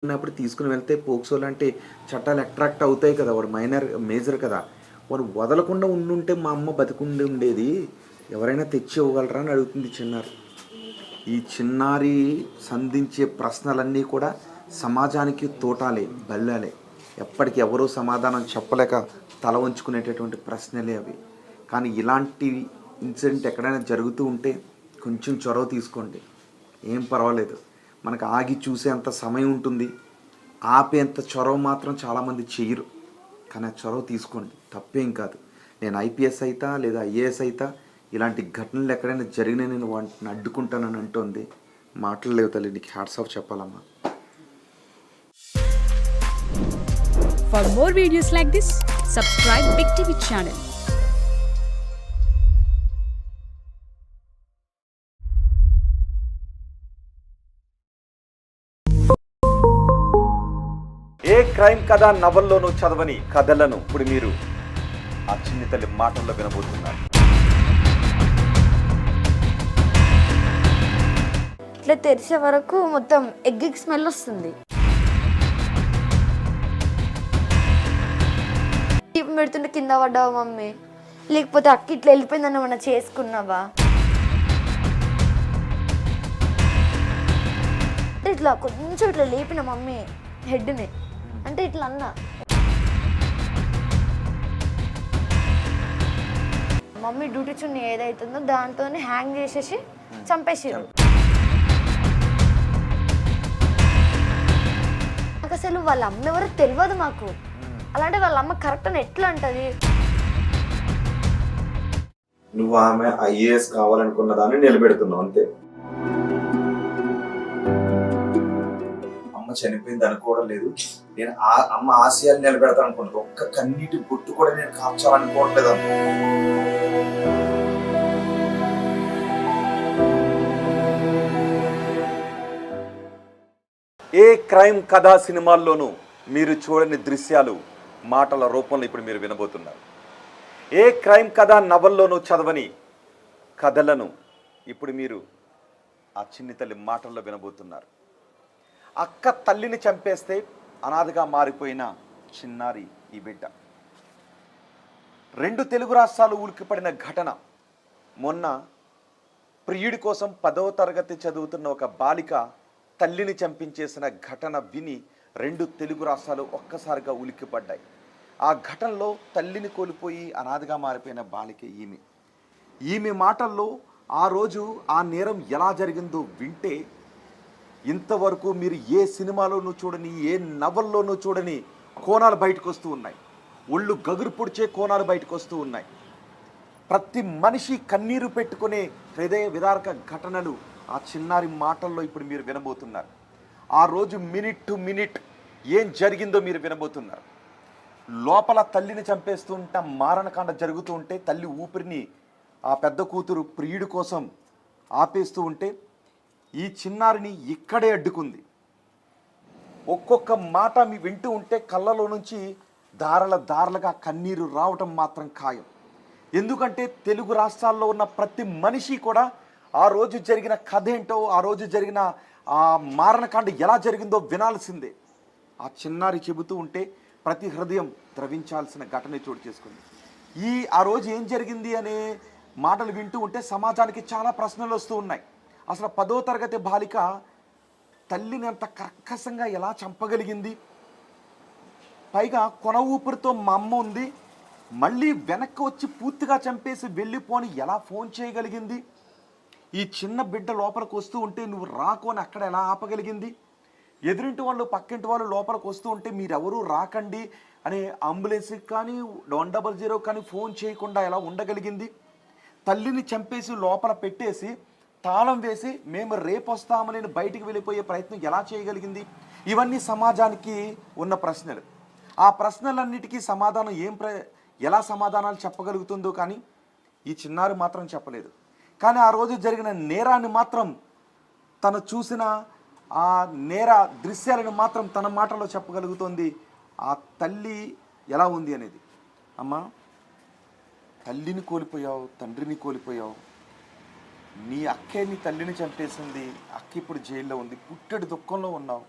ఉన్నప్పుడు తీసుకుని వెళ్తే పోక్సో లాంటి చట్టాలు అట్రాక్ట్ అవుతాయి కదా! వాడు మేజర్ కదా! వాడు వదలకుండా ఉండుంటే మా అమ్మ బతికుండి ఉండేది. ఎవరైనా తెచ్చి ఇవ్వగలరా అని అడుగుతుంది చిన్నారి. ఈ చిన్నారి సంధించే ప్రశ్నలన్నీ కూడా సమాజానికి తోటాలే, బల్లాలే. ఎప్పటికి ఎవరూ సమాధానం చెప్పలేక తల వంచుకునేటటువంటి ప్రశ్నలే అవి. కానీ ఇలాంటి ఇన్సిడెంట్ ఎక్కడైనా జరుగుతూ ఉంటే కొంచెం చొరవ తీసుకోండి. ఏం పర్వాలేదు. మనకు ఆగి చూసేంత సమయం ఉంటుంది. ఆపేంత చొరవ మాత్రం చాలామంది చెయ్యరు. కానీ ఆ చొరవ తీసుకోండి, తప్పేం కాదు. నేను ఐపీఎస్ అయితా లేదా ఐఏఎస్ అయితా ఇలాంటి ఘటనలు ఎక్కడైనా జరిగినా నేను వాటిని అడ్డుకుంటానని అంటుంది. మాటలు లేవు తల్లి, నీకు హ్యాట్స్ ఆఫ్ చెప్పాలమ్మా. For more videos like this, subscribe Big TV channel. A crime కథ నవల్లోనూ చదవని కథలను ఇప్పుడు మీరు ఆ చిన్ని తల్లి మాటల్లో వినబోతున్నారు. ఇట్లా తెరిచే వరకు మొత్తం ఎగ్ స్మెల్ వస్తుంది. దీపం పెడుతుంటే కింద పడ్డావా మమ్మీ, లేకపోతే అక్క ఇట్లా వెళ్ళిపోయిందని ఏమన్నా చేసుకున్నావా? అంటే ఇట్లా కొంచెం ఇట్లా లేపిన మమ్మీ హెడ్ని, అంటే ఇట్లా అన్నా. మమ్మీ డ్యూటీ చున్నీ ఏదైతుందో దాంతో హ్యాంగ్ చేసేసి చంపేసారు. నాకు అసలు వాళ్ళ అమ్మ ఎవరో తెలియదు మాకు. అలాంటి వాళ్ళ అమ్మ కరెక్ట్ అని ఎట్లా అంటది? నువ్వు ఆమె ఐఏఎస్ కావాలనుకున్న దాన్ని నిలబెడుతున్నావు అంతే. అమ్మ చనిపోయింది అనుకోవడం లేదు. నేను అమ్మ ఆశయాన్ని నిలబెడతాను అనుకుంటున్నాను. ఒక్క కన్నీటి బొట్టు కూడా నేను కార్చాలనుకోవట్లేదు అమ్మ. ఏ క్రైమ్ కథా సినిమాల్లోనూ మీరు చూడని దృశ్యాలు మాటల రూపంలో ఇప్పుడు మీరు వినబోతున్నారు. ఏ క్రైమ్ కథ నవల్లోనూ చదవని కథలను ఇప్పుడు మీరు ఆ చిన్ని తల్లి మాటల్లో వినబోతున్నారు. అక్క తల్లిని చంపేస్తే అనాథగా మారిపోయిన చిన్నారి ఈ బిడ్డ. 2 తెలుగు రాష్ట్రాలు ఉలికిపడిన ఘటన. మొన్న ప్రియుడి కోసం 10వ తరగతి చదువుతున్న ఒక బాలిక తల్లిని చంపించేసిన ఘటన విని 2 తెలుగు రాష్ట్రాలు ఒక్కసారిగా ఉలిక్కిపడ్డాయి. ఆ ఘటనలో తల్లిని కోల్పోయి అనాథగా మారిపోయిన బాలిక ఈమె మాటల్లో ఆ రోజు ఆ నేరం ఎలా జరిగిందో వింటే ఇంతవరకు మీరు ఏ సినిమాలోనూ చూడని, ఏ నవల్లోనూ చూడని కోణాలు బయటకు వస్తూ ఉన్నాయి. ఒళ్ళు గగురు పొడిచే కోణాలు బయటకు వస్తూ ఉన్నాయి. ప్రతి మనిషి కన్నీరు పెట్టుకునే హృదయ విదారక ఘటనలు ఆ చిన్నారి మాటల్లో ఇప్పుడు మీరు వినబోతున్నారు. ఆ రోజు మినిట్ టు మినిట్ ఏం జరిగిందో మీరు వినబోతున్నారు. లోపల తల్లిని చంపేస్తుంట మారణకాండ జరుగుతూ ఉంటే తల్లి ఊపిరిని ఆ పెద్ద కూతురు ప్రియుడి కోసం ఆపేస్తూ ఉంటే ఈ చిన్నారిని ఇక్కడే అడ్డుకుంది. ఒక్కొక్క మాట మీ వింటూ ఉంటే కళ్ళలో నుంచి దారలుగా కన్నీరు రావటం మాత్రం ఖాయం. ఎందుకంటే తెలుగు రాష్ట్రాల్లో ఉన్న ప్రతి మనిషి కూడా ఆ రోజు జరిగిన కథ ఏంటో, ఆ రోజు జరిగిన ఆ మారణకాండ ఎలా జరిగిందో వినాల్సిందే. ఆ చిన్నారి చెబుతూ ఉంటే ప్రతి హృదయం ద్రవించాల్సిన ఘటన చోటు చేసుకుంది. ఆ రోజు ఏం జరిగింది అనే మాటలు వింటూ ఉంటే సమాజానికి చాలా ప్రశ్నలు వస్తూ ఉన్నాయి. అసలు 10వ తరగతి బాలిక తల్లిని అంత కర్కశంగా ఎలా చంపగలిగింది? పైగా కొన ఊపిరితో మా అమ్మ ఉంది, మళ్ళీ వెనక్కి వచ్చి పూర్తిగా చంపేసి వెళ్ళిపోని ఎలా ఫోన్ చేయగలిగింది? ఈ చిన్న బిడ్డ లోపలికి వస్తూ ఉంటే నువ్వు రాకొని అక్కడ ఎలా ఆపగలిగింది? ఎదురింటి వాళ్ళు పక్కింటి వాళ్ళు లోపలికి వస్తూ ఉంటే మీరెవరూ రాకండి అని అంబులెన్స్కి కానీ 100 కానీ ఫోన్ చేయకుండా ఎలా ఉండగలిగింది? తల్లిని చంపేసి లోపల పెట్టేసి తాళం వేసి మేము రేపు వస్తామని బయటికి వెళ్ళిపోయే ప్రయత్నం ఎలా చేయగలిగింది? ఇవన్నీ సమాజానికి ఉన్న ప్రశ్నలు. ఆ ప్రశ్నలన్నిటికీ సమాధానం ఎలా సమాధానాలు చెప్పగలుగుతుందో కానీ ఈ చిన్నారి మాత్రం చెప్పలేదు. కానీ ఆ రోజు జరిగిన నేరాన్ని మాత్రం తను చూసిన ఆ నేర దృశ్యాలను మాత్రం తన మాటలో చెప్పగలుగుతోంది. ఆ తల్లి ఎలా ఉంది అనేది. అమ్మ, తల్లిని కోల్పోయావు, తండ్రిని కోల్పోయావు, నీ అక్కే నీ తల్లిని చంపేసింది, అక్క ఇప్పుడు జైల్లో ఉంది, పుట్టెడు దుఃఖంలో ఉన్నావు.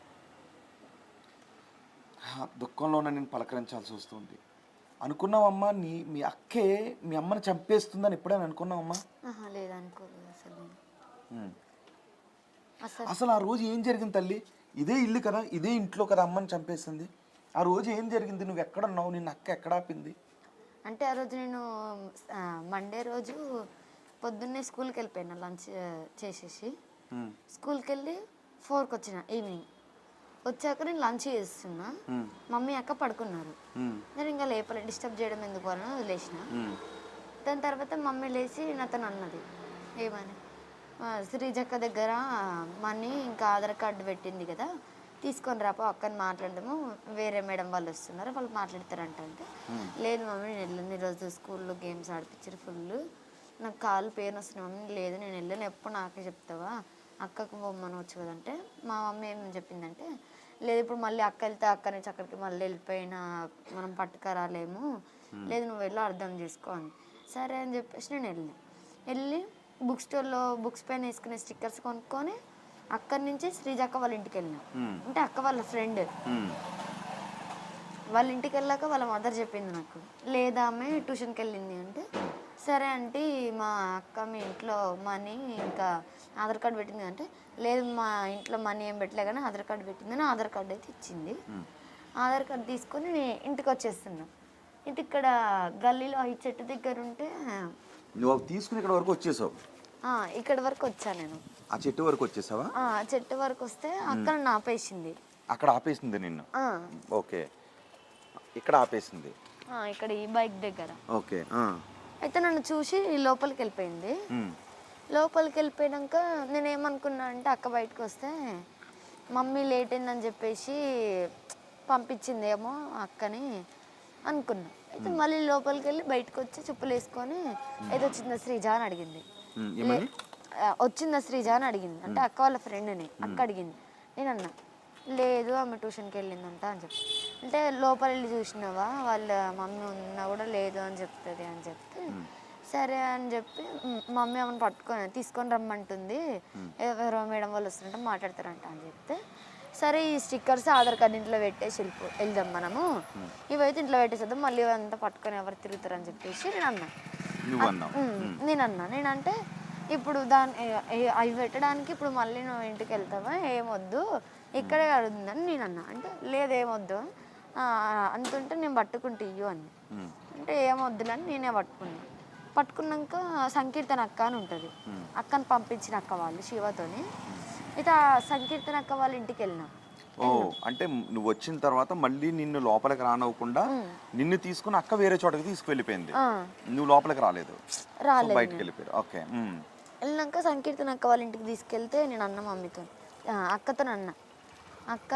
దుఃఖంలోనే నేను పలకరించాల్సి వస్తుంది. అనుకున్నావమ్మా మీ అక్కే మీ అమ్మని చంపేస్తుందని ఎప్పుడైనా అనుకున్నావమ్మా? లేదనుకోలేదు అసలు. ఉమ్. అసలు అసలు ఆ రోజు ఏం జరిగింది తల్లి? ఇదే ఇల్లు కదా, ఇదే ఇంట్లో కదా అమ్మని చంపేసింది. ఆ రోజు ఏం జరిగింది? నువ్వు ఎక్కడున్నావు? నిన్న అక్క ఎక్కడ ఆపింది? అంటే ఆ రోజు నేను మండే రోజు పొద్దున్నే స్కూల్కి వెళ్ళిపోయాను లంచ్ చేసేసి. స్కూల్కి వెళ్ళి 4కి వచ్చిన ఈవినింగ్. వచ్చాక నేను లంచ్ చేస్తున్నా, మమ్మీ అక్క పడుకున్నారు. నేను ఇంకా లేపలే, డిస్టర్బ్ చేయడం ఎందుకు అని వదిలేసిన. దాని తర్వాత మమ్మీ లేచి నాతో అన్నది ఏమని, శ్రీజక్క దగ్గర మనీ ఇంకా ఆధార్ కార్డు పెట్టింది కదా, తీసుకొని రాపో అక్కని మాట్లాడదాము, వేరే మేడం వాళ్ళు వస్తున్నారు వాళ్ళు మాట్లాడతారంట. అంటే లేదు మమ్మీ నేను వెళ్ళను, ఈరోజు స్కూల్లో గేమ్స్ ఆడిపించారు ఫుల్, నాకు కాళ్ళు పెయిన్ వస్తున్నాయి మమ్మీ. లేదు నేను వెళ్ళను, ఎప్పుడు నాకే చెప్తావా, అక్కకు బొమ్మను వచ్చు కదంటే మా మమ్మీ ఏం చెప్పిందంటే, లేదు ఇప్పుడు మళ్ళీ అక్క వెళ్తే అక్క నుంచి అక్కడికి మళ్ళీ వెళ్ళిపోయినా మనం పట్టుకరాలేము, లేదు నువ్వు వెళ్ళి అర్థం చేసుకో అని. సరే అని చెప్పేసి నేను వెళ్ళి బుక్ స్టోర్లో బుక్స్ పైన వేసుకునే స్టిక్కర్స్ కొనుక్కొని అక్కడి నుంచి శ్రీజక్క వాళ్ళ ఇంటికి వెళ్ళినా. అంటే అక్క వాళ్ళ ఫ్రెండ్. వాళ్ళ ఇంటికి వెళ్ళాక వాళ్ళ మదర్ చెప్పింది నాకు, లేదా ఆమె ట్యూషన్కి వెళ్ళింది అంటే, సరే అంటే మా అక్క మీ ఇంట్లో మనీ ఇంకా ఆధార్ కార్డు పెట్టింది అంటే, లేదు మా ఇంట్లో మనీ ఏం పెట్టలే కానీ ఆధార్ కార్డు పెట్టిందని ఆధార్ కార్డు అయితే ఇచ్చింది. ఆధార్ కార్డు తీసుకొని నేను ఇంటికి వచ్చేస్తున్నా. ఇంటి ఇక్కడ గల్లీలో ఈ చెట్టు దగ్గర ఉంటే నువ్వు తీసుకుని ఇక్కడ వరకు వచ్చేసావు? ఇక్కడ వరకు వచ్చా నేను. ఆ చెట్టు వరకు వచ్చేసావా? చెట్టు వరకు వస్తే అక్కడ నన్ను ఆపేసింది. అక్కడ ఆపేసింది నిన్ను? ఓకే, ఇక్కడ ఆపేసింది. ఇక్కడ ఈ బైక్ దగ్గర. ఓకే. అయితే నన్ను చూసి లోపలికి వెళ్ళిపోయింది. లోపలికి వెళ్ళిపోయాక నేనేమనుకున్నా అంటే అక్క బయటకు వస్తే మమ్మీ లేట్ అయిందని చెప్పేసి పంపించిందేమో అక్కని అనుకున్నా. అయితే మళ్ళీ లోపలికి వెళ్ళి బయటకు వచ్చి చెప్పులు వేసుకొని ఏదో వచ్చిందా శ్రీజ అని అడిగింది. వచ్చిందా శ్రీజ అని అడిగింది. అంటే అక్క వాళ్ళ ఫ్రెండ్ని అక్క అడిగింది. నేను అన్నా లేదు ఆమె ట్యూషన్కి వెళ్ళిందంట అని చెప్పి. అంటే లోపల వెళ్ళి చూసినావా వాళ్ళ మమ్మీ ఉన్నా కూడా లేదు అని చెప్తుంది అని చెప్తే, సరే అని చెప్పి మమ్మీ ఆమెను తీసుకొని రమ్మంటుంది, ఎవరో మేడం వాళ్ళు వస్తుంటే మాట్లాడతారంట అని చెప్తే, సరే ఈ స్టిక్కర్స్ ఆధార్ కార్డు ఇంట్లో పెట్టేసి వెళ్దాం మనము, ఇవైతే ఇంట్లో పెట్టేసేద్దాం, మళ్ళీ ఇవంతా పట్టుకొని ఎవరు తిరుగుతారని చెప్పేసి నేనంటే ఇప్పుడు అవి పెట్టడానికి ఇప్పుడు మళ్ళీ నువ్వు ఇంటికి వెళ్తావా, ఏమొద్దు ఇక్కడే అడుగుతుందని నేను అన్నా. అంటే లేదు ఏమొద్దు అంటుంటే నేను పట్టుకుంటే ఇయ్యు అని. అంటే ఏమొద్దులని నేనే పట్టుకున్నాక సంకీర్తన అక్క అని ఉంటుంది, అక్కని పంపించిన అక్క వాళ్ళు శివతోని. అయితే ఆ సంకీర్తన అక్క వాళ్ళ ఇంటికి వెళ్ళినా. అంటే నువ్వు వచ్చిన తర్వాత మళ్ళీ నిన్ను లోపలికి రానివ్వకుండా నిన్ను తీసుకుని అక్క వేరే చోటకి తీసుకువెళ్ళిపోయింది, నువ్వు లోపలికి రాలేదు, బయటకు వెళ్ళిపోయారు. ఓకే. వెళ్ళినాక సంకీర్తన అక్క వాళ్ళ ఇంటికి తీసుకెళ్తే నేను అన్న మమ్మీతో అక్కతో అన్న, అక్క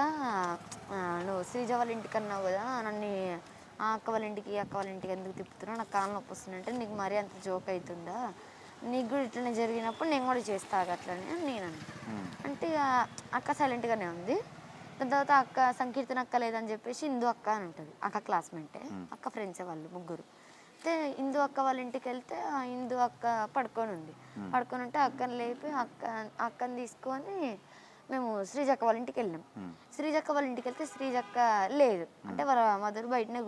నువ్వు శ్రీజ వాళ్ళ ఇంటికి అన్నావు కదా, నన్ను ఆ అక్క వాళ్ళ ఇంటికి ఎందుకు తిప్పుతున్నావు, నాకు కాళ్ళ నొప్పి వస్తుందంటే నీకు మరీ అంత జోక్ అవుతుందా, నీకు కూడా ఇట్లనే జరిగినప్పుడు నేను కూడా చేస్తా అట్లనే అని నేను అన్నా. అంటే అక్క సైలెంట్గానే ఉంది. దాని తర్వాత అక్క సంకీర్తన అక్క లేదని చెప్పేసి ఇందు అక్క అని ఉంటుంది, అక్క క్లాస్మేటే, అక్క ఫ్రెండ్స్ వాళ్ళు ముగ్గురు. అయితే ఇందు అక్క వాళ్ళ ఇంటికి వెళ్తే ఆ ఇందు అక్క పడుకొని ఉంటే అక్కని లేపి అక్కని తీసుకొని మేము శ్రీజక్క వాళ్ళ ఇంటికి వెళ్ళాం. శ్రీజక్క వాళ్ళ ఇంటికి వెళ్తే శ్రీజక్క లేదు, అంటే వాళ్ళ మదర్ బయటనే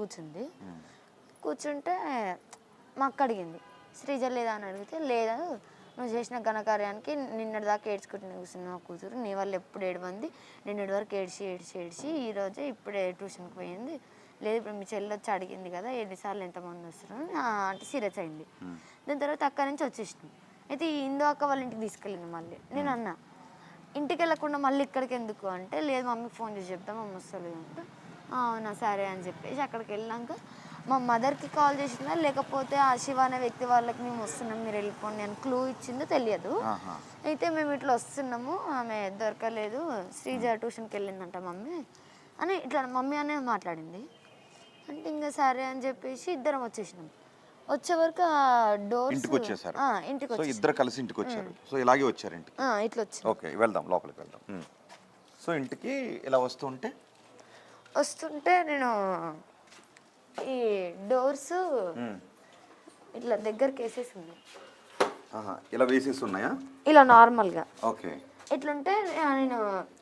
కూర్చుంటే మా అక్క అడిగింది శ్రీజ లేదా అని అడిగితే, లేదా నువ్వు చేసిన ఘనకార్యానికి నిన్నటిదాకా ఏడ్చుకుంటున్నా కూర్చున్నావు కూతురు, నీ వల్ల ఎప్పుడు ఏడమంది, నిన్నటి వరకు ఏడ్చి ఈరోజే ఇప్పుడే ట్యూషన్కి పోయింది, లేదు ఇప్పుడు మీ చెల్లి వచ్చి అడిగింది కదా ఎన్నిసార్లు ఎంతమంది వస్తారు అంటే సీరియస్ అయింది. దాని తర్వాత అక్కడి నుంచి వచ్చేసినాం. అయితే ఈ ఇందు అక్క వాళ్ళ ఇంటికి తీసుకెళ్ళింది. మళ్ళీ నేను అన్నా ఇంటికి వెళ్ళకుండా మళ్ళీ ఇక్కడికి ఎందుకు అంటే, లేదు మమ్మీకి ఫోన్ చేసి చెప్తాం మమ్మీ వస్తుంది అంటే, అవునా సరే అని చెప్పేసి అక్కడికి వెళ్ళాక మా మదర్కి కాల్ చేసిందా లేకపోతే ఆ శివ అనే వ్యక్తి వాళ్ళకి మేము వస్తున్నాం మీరు వెళ్ళిపోండి అని క్లూ ఇచ్చిందో తెలియదు. అయితే మేము ఇట్లా వస్తున్నాము ఆమె దొరకలేదు శ్రీజ ట్యూషన్కి వెళ్ళిందంట మమ్మీ అని ఇట్లా మమ్మీ అనే మాట్లాడింది. అంటే ఇంకా సరే అని చెప్పేసి ఇద్దరం వచ్చేసినాం. వచ్చే వరకు ఆ డోర్ ఇంటికి వచ్చేసారు. ఇంటికి సో ఇద్దరు కలిసి ఇంటికి వచ్చారు. సో ఇలాగే వచ్చారు ఇంటికి. ఇట్లా వచ్చి ఓకే వెళ్దాం లోపలికి వెళ్దాం. సో ఇంటికి ఇలా వస్తుంటే నేను ఈ డోర్స్ ఇట్లా దగ్గరికి వేసేసి ఉన్నాయి. ఇలా వేసేసి ఉన్నాయా? ఇలా నార్మల్గా. ఓకే. ఇట్లుంటే నేను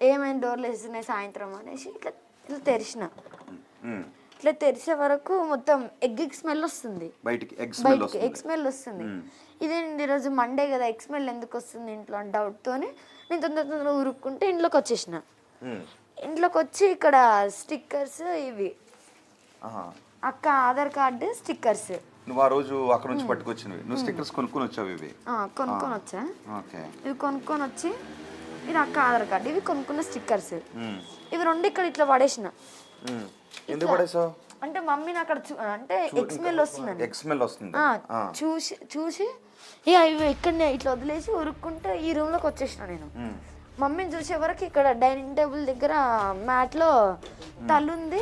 ఏమైనా డోర్లు వేస్తున్నాయి సాయంత్రం అనేసి ఇట్లా ఇట్లా తెరిచిన, ఉమ్. ఇట్లా తెరిచే వరకు మొత్తం ఎగ్ స్మెల్ వస్తుంది, బయటికి ఎగ్ స్మెల్ బయటికి ఎగ్ స్మెల్ వస్తుంది. ఇదేంటి ఈరోజు మండే కదా ఎగ్ స్మెల్ ఎందుకు వస్తుంది ఇంట్లో అని డౌట్తోని నేను తొందరగా ఉరుక్కుంటే ఇంట్లోకి వచ్చేసిన. ఇంట్లోకి వచ్చి ఇక్కడ స్టిక్కర్స్ ఇవి అక్క ఆధార్ కార్డు స్టిక్కర్స్. నువ్వు ఆ రోజు అక్కడ నుంచి పట్టుకొచ్చినవి, నువ్వు స్టిక్కర్స్ కొనుక్కొని వచ్చావు ఇవి? కొనుక్కొని వచ్చా. ఓకే. ఇవి కొనుక్కొని వచ్చి ఇది అక్క ఆధార్ కార్డు, ఇవి కొనుక్కున్న స్టిక్కర్స్. ఇవి రెండు ఇక్కడ ఇట్లా పడేసిన. ఎందుకు పడేసావు? అంటే మమ్మీని అక్కడ అంటే ఎగ్ స్మెల్ వస్తుందండి. ఎగ్ స్మెల్ వస్తుంది చూసి ఇక ఇవి ఇక్కడనే ఇట్లా వదిలేసి ఉరుక్కుంటే ఈ రూమ్ లోకి వచ్చేసిన నేను. మమ్మీని చూసే వరకు ఇక్కడ డైనింగ్ టేబుల్ దగ్గర మ్యాట్ లో తలుంది.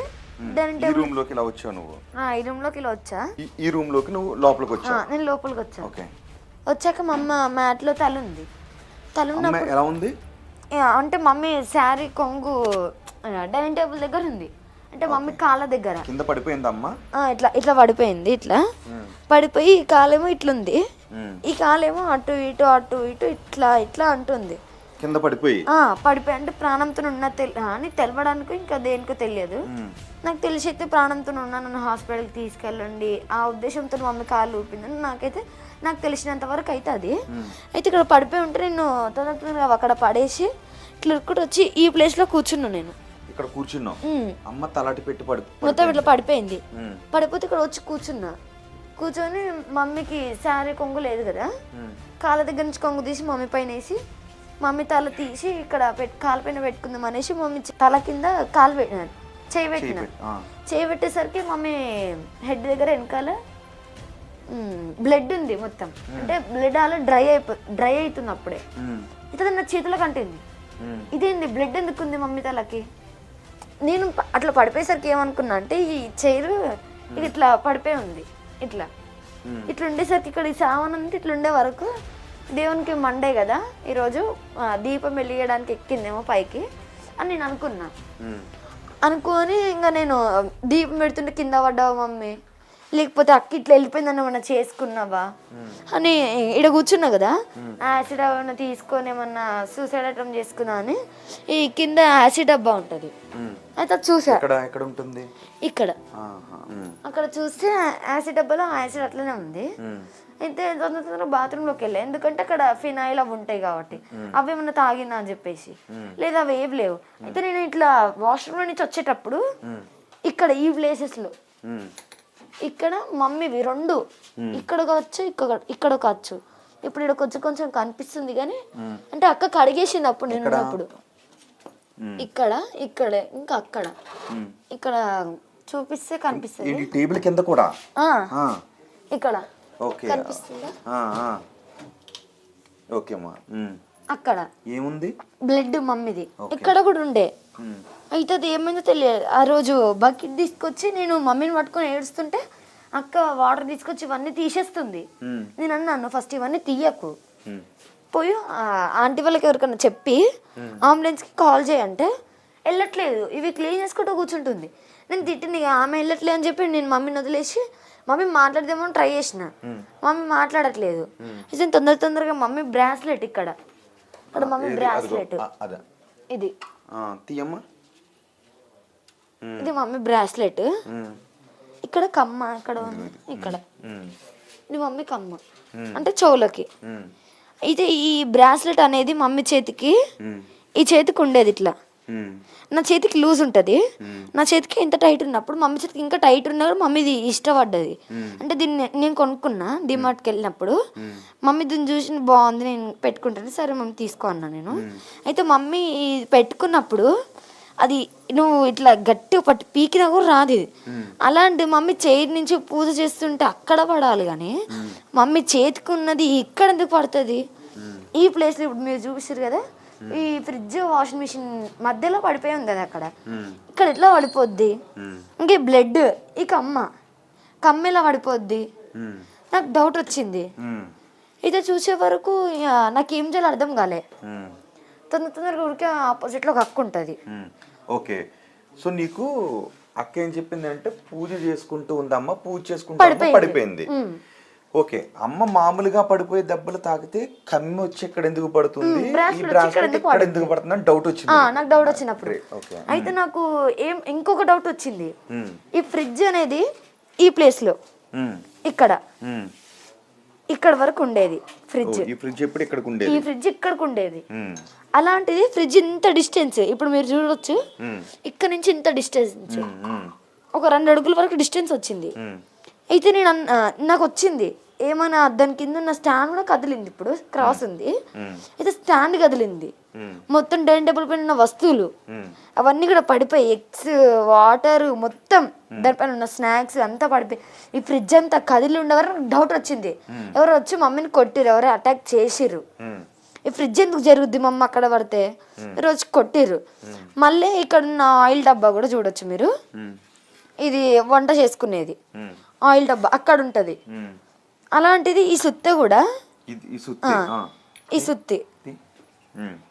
డైనింగ్ టేబుల్ రూమ్ లోకి ఇలా వచ్చావు నువ్వు? ఈ రూమ్ లోకి ఇలా వచ్చా. ఈ రూమ్ లోకి నువ్వు లోపలికి వచ్చావు? నేను లోపలికి వచ్చా. వచ్చాక మా అమ్మ మ్యాట్ లో తలుంది. తలున్నప్పుడు ఎలా ఉంది అంటే మమ్మీ శారీ కొంగు డైనింగ్ టేబుల్ దగ్గర ఉంది. అంటే మమ్మీ కాళ్ళ దగ్గర కింద పడిపోయింది అమ్మ. ఇట్లా ఇట్లా పడిపోయింది. ఇట్లా పడిపోయి ఈ కాలేమో ఇట్లుంది, ఈ కాలేమో అటు ఇటు అటు ఇటు ఇట్లా ఇట్లా అంటుంది. కింద పడిపోయి అంటే ప్రాణంతో ఉన్న అని తెలవడానికి ఇంకా దేనికో తెలియదు. నాకు తెలిసి అయితే ప్రాణంతో ఉన్నా నన్ను హాస్పిటల్కి తీసుకెళ్ళండి ఆ ఉద్దేశంతో మమ్మీ కాళ్ళు ఊపిందని నాకు తెలిసినంత వరకు అయితే అది. అయితే ఇక్కడ పడిపోయి ఉంటే నేను తొందరగా అక్కడ పడేసి ఇట్లా వచ్చి ఈ ప్లేస్ లో కూర్చున్నాను. నేను ఇక్కడ కూర్చున్నావు, అమ్మ తలాటి పెట్టి మొత్తం ఇట్లా పడిపోయింది. పడిపోతే ఇక్కడ వచ్చి కూర్చొని మమ్మీకి శారీ కొంగు లేదు కదా, కాళ్ళ దగ్గర నుంచి కొంగు తీసి మమ్మీ పైన వేసి మమ్మీ తల తీసి ఇక్కడ కాళ్ళ పైన పెట్టుకుందాం అనేసి మమ్మీ తల కింద చేయి పెట్టేసరికి మమ్మీ హెడ్ దగ్గర వెనకాల బ్లడ్ ఉంది మొత్తం. అంటే బ్లడ్ అలా డ్రై అవుతుంది అప్పుడే. ఇతను నా చేతులకు అంటుంది. ఇదేంది బ్లడ్ ఎందుకు ఉంది మమ్మీ తలకి? నేను అట్లా పడిపోయేసరికి ఏమనుకున్నా అంటే ఈ చైర్ ఇది ఇట్లా పడిపోయి ఉంది. ఇట్లా ఉండేసరికి ఇక్కడ ఈ సామాన్ అంతా ఇట్లా ఉండే వరకు దేవునికి మండే కదా ఈరోజు దీపం వెలిగడానికి ఎక్కిందేమో పైకి అని నేను అనుకొని ఇంకా నేను దీపం పెడుతుంటే కింద పడ్డావా మమ్మీ, లేకపోతే అక్క ఇట్లా వెళ్ళిపోయిందని ఏమన్నా చేసుకున్నావా అని ఇక్కడ కూర్చున్నా కదా. యాసిడ్ ఏమన్నా తీసుకొని ఏమన్నా సూసైడ్ అటెంప్ట్ చేసుకున్నా అని ఈ కింద యాసిడ్ డబ్బా ఉంటుంది. అయితే చూసా ఇక్కడ అక్కడ చూస్తే యాసిడ్ డబ్బాలో యాసిడ్ అట్లనే ఉంది. అయితే తొందరగా బాత్రూంలోకి వెళ్ళా, ఎందుకంటే అక్కడ ఫినాయిల్ అవి ఉంటాయి కాబట్టి అవి ఏమన్నా తాగినా అని చెప్పేసి. లేదా అవి ఏవి లేవు. అయితే నేను ఇట్లా వాష్రూమ్ లో నుంచి వచ్చేటప్పుడు ఇక్కడ ఈ ప్లేసెస్ లో ఇక్కడ మమ్మీవి రెండు ఇక్కడ కావచ్చు ఇక్కడ కావచ్చు. ఇప్పుడు ఇక్కడ కొంచెం కనిపిస్తుంది కానీ అంటే అక్క కడిగేసింది అప్పుడు నేను ఉన్నప్పుడు. ఇక్కడ ఇంకా అక్కడ ఇక్కడ చూపిస్తే కనిపిస్తుంది. టేబుల్ కింద కూడా ఇక్కడ కనిపిస్తుందా? అక్కడ ఏముంది బ్లడ్ మమ్మీది. ఇక్కడ కూడా ఉండే. అయితే అది ఏమైందో తెలియదు. ఆ రోజు బకెట్ తీసుకొచ్చి నేను మమ్మీని పట్టుకొని ఏడుస్తుంటే అక్క వాటర్ తీసుకొచ్చి ఇవన్నీ తీసేస్తుంది. నేను అన్నాను ఫస్ట్ ఇవన్నీ తీయకు, పోయి ఆంటీ వాళ్ళకి ఎవరికన్నా చెప్పి అంబులెన్స్కి కాల్ చేయంటే వెళ్ళట్లేదు, ఇవి క్లీన్ చేసుకుంటూ కూర్చుంటుంది. నేను తిట్టింది ఆమె వెళ్ళట్లేదు అని చెప్పి నేను మమ్మీని వదిలేసి మమ్మీ మాట్లాడదేమో ట్రై చేసిన. మమ్మీ మాట్లాడట్లేదు. అయితే తొందరగా మమ్మీ బ్రాస్లెట్ ఇక్కడ మమ్మీ బ్రాస్లెట్ ఇది ఇది మమ్మీ బ్రాస్లెట్. ఇక్కడ కమ్మ ఇక్కడ ఇది మమ్మీ కమ్మ అంటే చెవులకి. అయితే ఈ బ్రాస్లెట్ అనేది మమ్మీ చేతికి ఈ చేతికి ఉండేది ఇట్లా. నా చేతికి లూజ్ ఉంటుంది, నా చేతికి ఎంత టైట్ ఉన్నప్పుడు మమ్మీ చేతికి ఇంకా టైట్ ఉన్నా కూడా మమ్మీది ఇష్టపడ్డది. అంటే దీన్ని నేను కొనుక్కున్నా డిమార్ట్కి వెళ్ళినప్పుడు. మమ్మీ దీన్ని చూసి బాగుంది నేను పెట్టుకుంటాను, సరే మమ్మీ తీసుకో అన్నా నేను. అయితే మమ్మీ పెట్టుకున్నప్పుడు అది నువ్వు ఇట్లా గట్టిగా పట్టి పీకినా కూడా రాదు ఇది. అలాంటి మమ్మీ చేతి నుంచి పూజ చేస్తుంటే అక్కడ పడాలి కానీ మమ్మీ చేతికి ఉన్నది ఇక్కడ ఎందుకు పడుతుంది? ఈ ప్లేస్లో ఇప్పుడు మీరు చూపిస్తారు కదా, ఈ ఫ్రిడ్జ్ వాషింగ్ మిషన్ మధ్యలో పడిపోయి ఉంది కదా అక్కడ, ఇక్కడ ఎట్లా పడిపోద్ది? ఇంకే బ్లడ్ ఈ కమ్మ ఎలా పడిపోద్ది? నాకు డౌట్ వచ్చింది. అయితే చూసే వరకు నాకేం చేయాలో అర్థం కాలే. తొందరగా ఊరికే ఆపోజిట్లో ఒక అక్క ఉంటుంది. ఓకే, సో నీకు అక్క ఏం చెప్పింది అంటే పూజ చేసుకుంటూ ఉందమ్మా, పూజ చేసుకుంటూ పడిపోయింది. ఓకే, అమ్మ మామూలుగా పడిపోయే దెబ్బలు తాకితే కమ్మి వచ్చి ఇక్కడ ఎందుకు పడుతుంది, ఈ bracelet బ్రాస్లెట్ ఇక్కడ ఎందుకు పడుతుంది అని డౌట్ వచ్చింది. నాకు డౌట్ వచ్చినప్పుడు ఓకే. అయితే నాకు ఇంకొక డౌట్ వచ్చింది. ఈ ఫ్రిడ్జ్ అనేది ఈ ప్లేస్ లో ఇక్కడ వరకు ఉండేది ఫ్రిడ్జ్. ఈ ఫ్రిడ్జ్ ఎప్పుడు ఇక్కడికి ఉండేది? ఈ ఫ్రిడ్జ్ ఇక్కడికి ఉండేది. అలాంటిది ఫ్రిడ్జ్ ఇంత డిస్టెన్స్ ఇప్పుడు మీరు చూడొచ్చు, ఇక్కడ నుంచి ఇంత డిస్టెన్స్, ఒక 2 అడుగుల వరకు డిస్టెన్స్ వచ్చింది. అయితే నేను నాకు వచ్చింది ఏమైనా దాని కింద ఉన్న స్టాండ్ కూడా కదిలింది. ఇప్పుడు క్రాస్ ఉంది, అయితే స్టాండ్ కదిలింది. మొత్తం డైనింగ్ టేబుల్ పైన ఉన్న వస్తువులు అవన్నీ కూడా పడిపోయి, ఎగ్స్, వాటర్, మొత్తం దానిపైన ఉన్న స్నాక్స్ అంతా పడిపోయి, ఈ ఫ్రిడ్జ్ అంతా కదిలి ఉండేవారు. డౌట్ వచ్చింది, ఎవరు వచ్చి మమ్మీని కొట్టిరు, ఎవరు అటాక్ చేసిర్రు. ఈ ఫ్రిడ్జ్ ఎందుకు జరుగుద్ది మమ్మ అక్కడ పడితే, మీరు వచ్చి కొట్టిర్రు. మళ్ళీ ఇక్కడ ఉన్న ఆయిల్ డబ్బా కూడా చూడొచ్చు మీరు, ఇది వంట చేసుకునేది ఆయిల్ డబ్బా అక్కడ ఉంటది. అలాంటిది ఈ సుత్తి కూడా, ఈ సుత్తి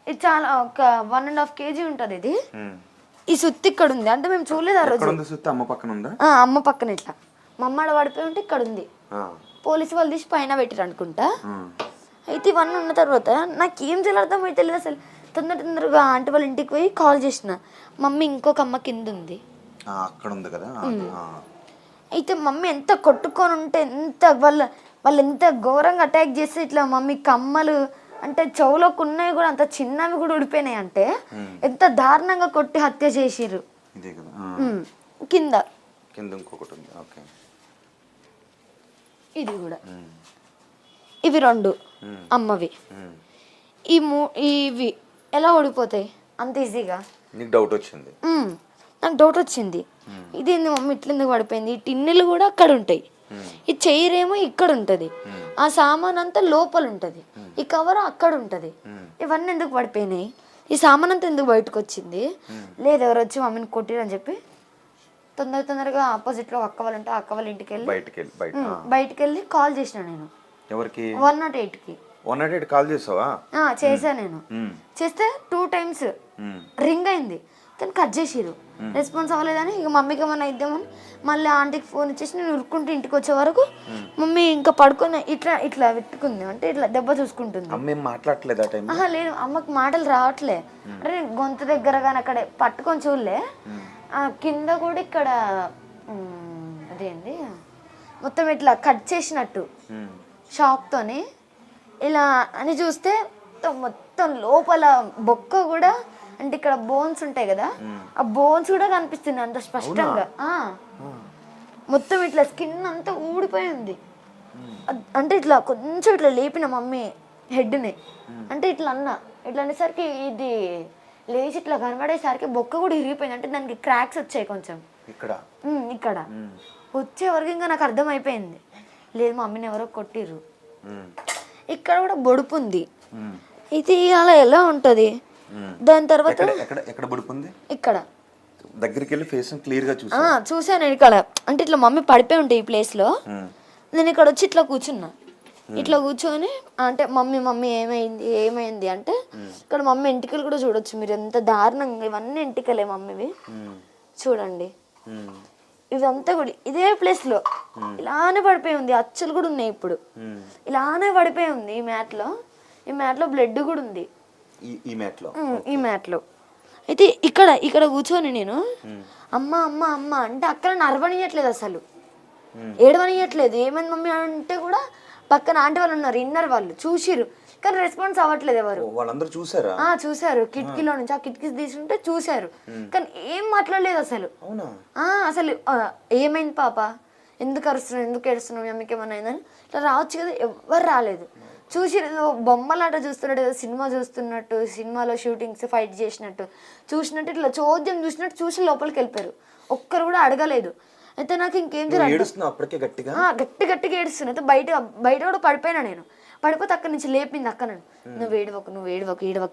ఇది చాలా ఒక 1.5 kg ఉంటది. ఇది ఈ సుత్తి ఇక్కడ ఉంది, అంటే మేము చూడలేదు ఆ రోజు. అమ్మ పక్కన ఉందా? అమ్మ పక్కన ఇట్లా మమ్మ పడిపోయి ఉంటే ఇక్కడ ఉంది. పోలీసు వాళ్ళు తీసి పైన పెట్టిరు అనుకుంటా. అయితే ఇవన్నీ ఉన్న తర్వాత నాకేం చేయాలి అర్థం అయితే తెలియదు అసలు. తొందరగా ఆంటీ వాళ్ళ ఇంటికి పోయి కాల్ చేసిన, మమ్మీ ఇంకొక అమ్మ కింద ఉంది అక్కడ ఉంది కదా. అయితే మమ్మీ ఎంత కొట్టుకొని ఉంటే, ఎంత వాళ్ళు ఎంత ఘోరంగా అటాక్ చేస్తే ఇట్లా మమ్మీ కమ్మలు అంటే చెవులోకి ఉన్నాయి కూడా అంత చిన్నవి కూడా ఉడిపోయినాయి. అంటే ఎంత దారుణంగా కొట్టి హత్య చేసిర్రు. కింద ఇంకొకటి ఉంది. ఓకే, ఇది కూడా, ఇవి 2 అమ్మవి. ఇవి ఎలా ఓడిపోతాయి అంత ఈజీగా? నీకు డౌట్ వచ్చింది? నాకు డౌట్ వచ్చింది, ఇదేంది మమ్మీ ఇట్లా ఎందుకు పడిపోయింది. ఈ టిన్నెలు కూడా అక్కడ ఉంటాయి, ఈ చైర్ ఏమో ఇక్కడ ఉంటది, ఆ సామాన్ అంతా లోపల ఉంటది, ఈ కవర్ అక్కడ ఉంటది. ఇవన్నీ ఎందుకు పడిపోయినాయి, ఈ సామాన్ అంతా ఎందుకు బయటకు వచ్చింది? లేదు ఎవరు వచ్చి మమ్మీని కొట్టిరని చెప్పి తొందరగా ఆపోజిట్ లో అక్క వాళ్ళు ఉంటే అక్క వాళ్ళ ఇంటికి వెళ్ళి బయటికి వెళ్ళి కాల్ చేసిన నేను. ఎవరికి? 108కి. 108 కాల్ చేసావా? చేసా నేను. చేస్తే 2 times రింగ్ అయింది, కానీ కట్ చేసిరు. రెస్పాన్స్ అవ్వలేదని ఇక మమ్మీకి ఏమన్నా ఇద్దామని మళ్ళీ ఆంటీకి ఫోన్ ఇచ్చేసి నేను ఉరుక్కుంటూ ఇంటికి వచ్చే వరకు మమ్మీ ఇంకా పడుకొని ఇట్లా పెట్టుకుంది, అంటే ఇట్లా దెబ్బ చూసుకుంటుంది. లేదు, అమ్మకి మాటలు రావట్లే. అంటే నేను గొంతు దగ్గర కానీ అక్కడ పట్టుకొని చూడలే, కింద కూడా ఇక్కడ అదేంది మొత్తం ఇట్లా కట్ చేసినట్టు షాక్తోని ఇలా అని చూస్తే మొత్తం లోపల బొక్క కూడా, అంటే ఇక్కడ బోన్స్ ఉంటాయి కదా, ఆ బోన్స్ కూడా కనిపిస్తుంది అంత స్పష్టంగా. మొత్తం ఇట్లా స్కిన్ అంతా ఊడిపోయి ఉంది. అంటే ఇట్లా కొంచెం ఇట్లా లేపిన మమ్మీ హెడ్ని, అంటే ఇట్లా అనేసరికి ఇది లేచి ఇట్లా కనబడేసరికి బొక్క కూడా ఇరిగిపోయింది. అంటే దానికి క్రాక్స్ వచ్చాయి కొంచెం ఇక్కడ వచ్చే వరకు. ఇంకా నాకు అర్థమైపోయింది, లేదు మమ్మీని ఎవరో కొట్టిర్రు. ఇక్కడ కూడా బొడుపు ఉంది. ఇది అలా ఎలా ఉంటది? దాని తర్వాత ఇక్కడ దగ్గరికి వెళ్ళి ఫేస్ క్లియర్ గా చూసాను నేను. ఇక్కడ అంటే ఇట్లా మమ్మీ పడిపోయి ఉంటే ఈ ప్లేస్ లో నేను ఇక్కడ వచ్చి ఇట్లా కూర్చున్నా. ఇట్లా కూర్చొని అంటే మమ్మీ ఏమైంది అంటే ఇక్కడ మమ్మీ ఎంటికలు కూడా చూడొచ్చు మీరు, ఎంత దారుణంగా. ఇవన్నీ ఎంటికలే మమ్మీవి, చూడండి. ఇదంతా కూడా ఇదే ప్లేస్ లో ఇలానే పడిపోయి ఉంది. అచ్చులు కూడా ఉన్నాయి ఇప్పుడు, ఇలానే పడిపోయి ఉంది. ఈ మ్యాట్ లో బ్లడ్ కూడా ఉంది. ఈ మ్యాట్ లో అయితే ఇక్కడ కూర్చొని నేను అమ్మ అమ్మ అమ్మ అంటే అక్కడ నరవనియట్లేదు, అసలు ఏడవనియట్లేదు. ఏమైంది మమ్మీ అంటే కూడా పక్కన ఆంటీ వాళ్ళు ఉన్నారు, ఇన్నర్ వాళ్ళు చూసిరు, కానీ రెస్పాన్స్ అవ్వట్లేదు ఎవరు. వాళ్ళందరూ చూసారా? చూసారు, కిటికీలో నుంచి ఆ కిటికీ తీసుకుంటే చూసారు, కానీ ఏం మాట్లాడలేదు అసలు. అసలు ఏమైంది పాప, ఎందుకు అరుస్తున్నావు, ఎందుకు ఏడుస్తున్నావు, అమ్మకి ఏమన్నా అయిందని ఇట్లా రావచ్చు కదా, ఎవ్వరు రాలేదు. చూసి బొమ్మలాట చూస్తున్నట్టు, ఏదో సినిమా చూస్తున్నట్టు, సినిమాలో షూటింగ్స్ ఫైట్ చేసినట్టు చూసినట్టు ఇట్లా చోద్యం చూసినట్టు చూసి లోపలికి వెళ్ళిపోయారు. ఒక్కరు కూడా అడగలేదు. అయితే నాకు ఇంకేం గట్టిగా ఏడుస్తున్నా. అయితే బయట కూడా పడిపోయినా నేను. పడిపోతే అక్కడి నుంచి లేపింది అక్క నన్ను, నువ్వు ఏడవకు